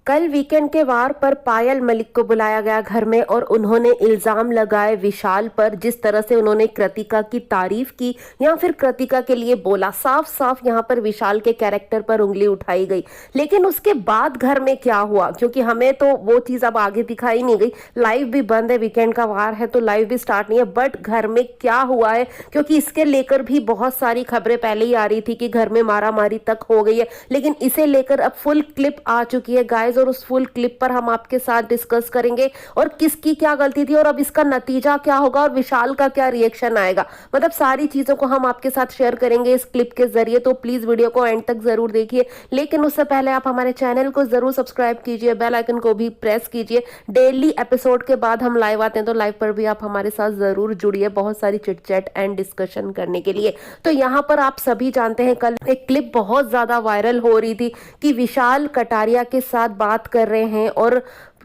कल वीकेंड के वार पर पायल मलिक को बुलाया गया घर में और उन्होंने इल्जाम लगाए विशाल पर। जिस तरह से उन्होंने कृतिका की तारीफ की या फिर कृतिका के लिए बोला, साफ साफ यहाँ पर विशाल के कैरेक्टर पर उंगली उठाई गई। लेकिन उसके बाद घर में क्या हुआ, क्योंकि हमें तो वो चीज अब आगे दिखाई नहीं गई, लाइव भी बंद है, वीकेंड का वार है तो लाइव भी स्टार्ट नहीं है। बट घर में क्या हुआ है, क्योंकि इसके लेकर भी बहुत सारी खबरें पहले ही आ रही थी कि घर में मारामारी तक हो गई है, लेकिन इसे लेकर अब फुल क्लिप आ चुकी है गाइस, और उस फुल क्लिप पर हम आपके साथ डिस्कस करेंगे और किसकी क्या गलती थी और अब इसका नतीजा क्या होगा और विशाल का क्या रिएक्शन आएगा। मतलब सारी चीजों को हम आपके साथ शेयर करेंगे इस क्लिप के जरिए, तो प्लीज वीडियो को एंड तक जरूर देखिए। लेकिन उससे पहले आप हमारे चैनल को जरूर सब्सक्राइब कीजिए, बेल आइकन को भी प्रेस कीजिए। डेली एपिसोड के बाद हम लाइव आते हैं तो लाइव पर भी आप हमारे साथ जरूर जुड़िए, बहुत सारी चिट चैट एंड डिस्कशन करने के लिए। तो यहाँ पर आप सभी जानते हैं कल एक क्लिप बहुत ज्यादा वायरल हो रही थी कि विशाल कटारिया के साथ बात कर रहे हैं और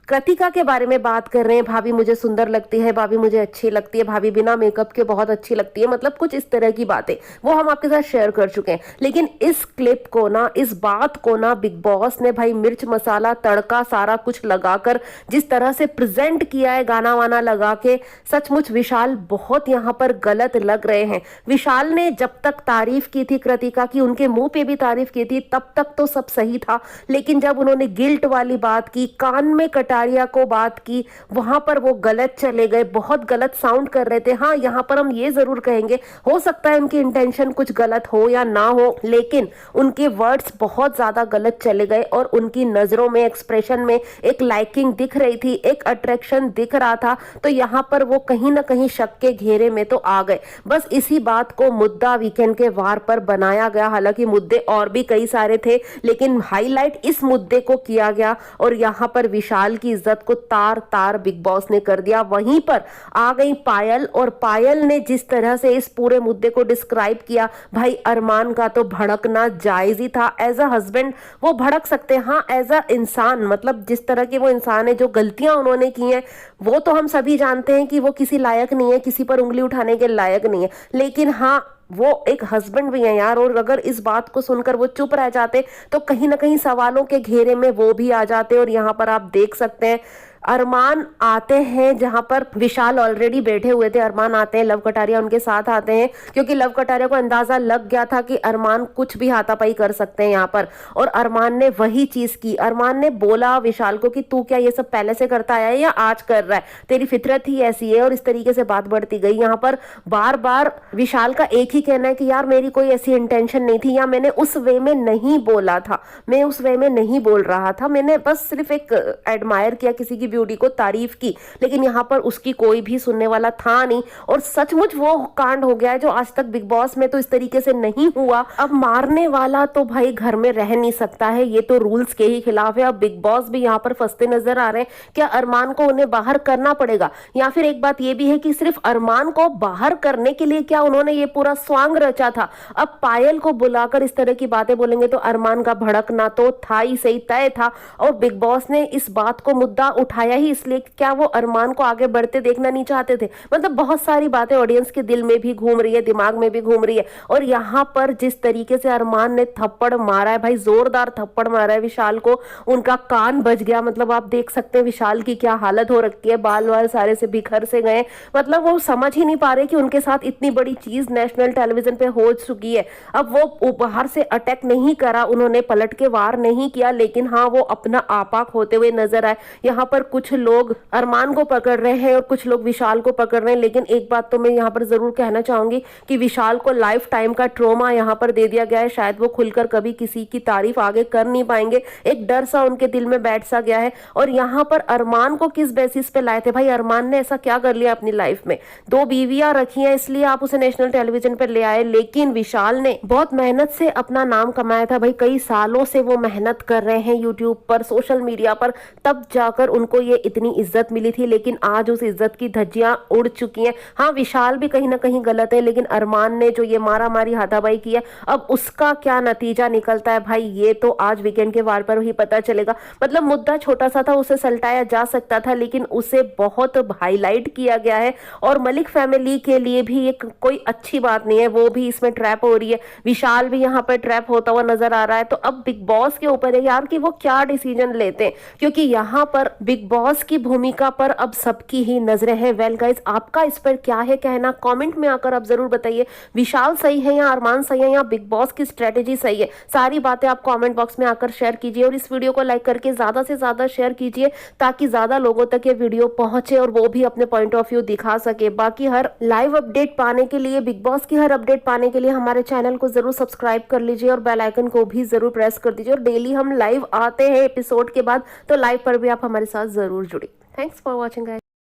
कृतिका के बारे में बात कर रहे हैं। भाभी मुझे सुंदर लगती है, भाभी मुझे अच्छी लगती है, भाभी बिना मेकअप के बहुत अच्छी लगती है, मतलब कुछ इस तरह की बातें वो हम आपके साथ शेयर कर चुके हैं। लेकिन इस क्लिप को ना, इस बात को ना बिग बॉस ने भाई मिर्च मसाला तड़का सारा कुछ लगाकर जिस तरह से प्रेजेंट किया है, गाना वाना लगा के, सचमुच विशाल बहुत यहाँ पर गलत लग रहे हैं। विशाल ने जब तक तारीफ की थी कृतिका की, उनके मुंह पे भी तारीफ की थी, तब तक तो सब सही था। लेकिन जब उन्होंने गिल्ट वाली बात की, कान में कटारिया को बात की, वहां पर वो गलत चले गए, बहुत गलत साउंड कर रहे थे। हाँ, यहाँ पर हम ये जरूर कहेंगे, हो सकता है उनकी इंटेंशन कुछ गलत हो या ना हो, लेकिन उनके वर्ड्स बहुत ज्यादा गलत चले गए और उनकी नजरों में, एक्सप्रेशन में एक लाइकिंग दिख रही थी, एक अट्रैक्शन दिख रहा था। तो यहाँ पर वो कहीं ना कहीं शक के घेरे में तो आ गए। बस इसी बात को मुद्दा वीकेंड के वार पर बनाया गया। हालांकि मुद्दे और भी कई सारे थे, लेकिन हाईलाइट इस मुद्दे को किया गया और यहाँ पर विशाल की इज्जत को तार तार बिग बॉस ने कर दिया। वहीं पर आ गई पायल, और पायल ने जिस तरह से इस पूरे मुद्दे को डिस्क्राइब किया, भाई अरमान का तो भड़कना जायज ही था। एज अ हस्बैंड वो भड़क सकते हैं, हाँ एज अ इंसान, मतलब जिस तरह के वो इंसान है, जो गलतियां उन्होंने की हैं वो तो हम सभी जानते हैं कि वो किसी लायक नहीं है, किसी पर उंगली उठाने के लायक नहीं है। लेकिन हाँ, वो एक हस्बैंड भी है यार, और अगर इस बात को सुनकर वो चुप रह जाते तो कहीं ना कहीं सवालों के घेरे में वो भी आ जाते। और यहाँ पर आप देख सकते हैं अरमान आते हैं, जहां पर विशाल ऑलरेडी बैठे हुए थे। अरमान आते हैं, लव कटारिया उनके साथ आते हैं, क्योंकि लव कटारिया को अंदाजा लग गया था कि अरमान कुछ भी हाथापाई कर सकते हैं यहाँ पर, और अरमान ने वही चीज की। अरमान ने बोला विशाल को कि तू क्या ये सब पहले से करता आया है या आज कर रहा है, तेरी फितरत ही ऐसी है, और इस तरीके से बात बढ़ती गई। यहाँ पर बार बार विशाल का एक ही कहना है कि यार मेरी कोई ऐसी इंटेंशन नहीं थी, या मैंने उस वे में नहीं बोला था, मैं उस वे में नहीं बोल रहा था, मैंने बस सिर्फ एक एडमायर किया, किसी की ब्यूटी को तारीफ की। लेकिन यहाँ पर उसकी कोई भी सुनने वाला था नहीं, और सचमुच वो कांड हो गया है जो आज तक बिग बॉस में तो इस तरीके से नहीं हुआ। अब मारने वाला तो भाई घर में रह नहीं सकता है, ये तो रूल्स के ही खिलाफ है। अब बिग बॉस भी यहाँ पर फंसते नजर आ रहे हैं। क्या अरमान को उन्हें बाहर करना पड़ेगा, या फिर एक बात ये भी है कि सिर्फ अरमान को बाहर करने के लिए क्या उन्होंने ये पूरा स्वांग रचा था। अब पायल को बुलाकर इस तरह की बातें बोलेंगे तो अरमान का भड़कना तो था ही, सही तय था। और बिग बॉस ने इस बात को मुद्दा उठाया ही इसलिए कि क्या वो अरमान को आगे बढ़ते देखना नहीं चाहते थे। मतलब बहुत सारी बातें ऑडियंस के दिल में भी घूम रही है, दिमाग में भी घूम रही है। और यहाँ पर जिस तरीके से अरमान ने थप्पड़ मारा है, भाई जोरदार थप्पड़ मारा है विशाल को, उनका कान बज गया। मतलब आप देख सकते हैं विशाल की क्या हालत हो रखी है, बाल वाल सारे से बिखर से गए। मतलब वो समझ ही नहीं पा रहे कि उनके साथ इतनी बड़ी चीज नेशनल टेलीविजन पे हो चुकी है। अब वो बाहर से अटैक नहीं करा, उन्होंने पलट के वार नहीं किया, लेकिन हाँ वो अपना आपाक होते हुए नजर आए। यहाँ पर कुछ लोग अरमान को पकड़ रहे हैं और कुछ लोग विशाल को पकड़ रहे हैं। लेकिन एक बात तो मैं यहाँ पर जरूर कहना चाहूंगी कि विशाल को लाइफ टाइम का ट्रोमा यहाँ पर दे दिया गया है। शायद वो खुलकर कभी किसी की तारीफ आगे कर नहीं पाएंगे, एक डर सा उनके दिल में बैठ सा गया है। और यहाँ पर अरमान को किस बेसिस पे लाए थे, भाई अरमान ने ऐसा क्या कर लिया अपनी लाइफ में, 2 बीवियां रखी हैं इसलिए आप उसे नेशनल टेलीविजन पर ले आए। लेकिन विशाल ने बहुत मेहनत से अपना नाम कमाया था, भाई कई सालों से वो मेहनत कर रहे हैं यूट्यूब पर, सोशल मीडिया पर, तब जाकर उनको को ये इतनी इज्जत मिली थी, लेकिन आज उस इज्जत की धज्जियां उड़ चुकी हैं। हाँ, विशाल भी कहीं ना कहीं गलत है, लेकिन अरमान ने जो ये मारा मारी हाथापाई की है, अब उसका क्या नतीजा निकलता है भाई, ये तो आज वीकेंड के वार पर ही पता चलेगा। मतलब मुद्दा छोटा सा था, उसे सलटाया जा सकता था, लेकिन उसे बहुत हाईलाइट किया गया है और मलिक फैमिली के लिए भी ये कोई अच्छी बात नहीं है। वो भी इसमें ट्रैप हो रही है, विशाल भी यहाँ पर ट्रैप होता हुआ नजर आ रहा है। तो अब बिग बॉस के ऊपर है यार कि वो क्या डिसीजन लेते हैं, क्योंकि यहाँ पर बिग बॉस की भूमिका पर अब सबकी ही नजरें हैं। वेल गाइस, आपका इस पर क्या है कहना, कमेंट में आकर आप जरूर बताइए। विशाल सही है या अरमान सही है या बिग बॉस की स्ट्रेटेजी सही है, सारी बातें आप कमेंट बॉक्स में आकर शेयर कीजिए और इस वीडियो को लाइक करके ज्यादा से ज्यादा शेयर कीजिए ताकि ज्यादा लोगों तक ये वीडियो पहुंचे और वो भी अपने पॉइंट ऑफ व्यू दिखा सके। बाकी हर लाइव अपडेट पाने के लिए, बिग बॉस की हर अपडेट पाने के लिए हमारे चैनल को जरूर सब्सक्राइब कर लीजिए और बेल आइकन को भी जरूर प्रेस कर दीजिए। और डेली हम लाइव आते हैं एपिसोड के बाद, तो लाइव पर भी आप हमारे साथ जरूर जुड़िए। Thanks for watching guys.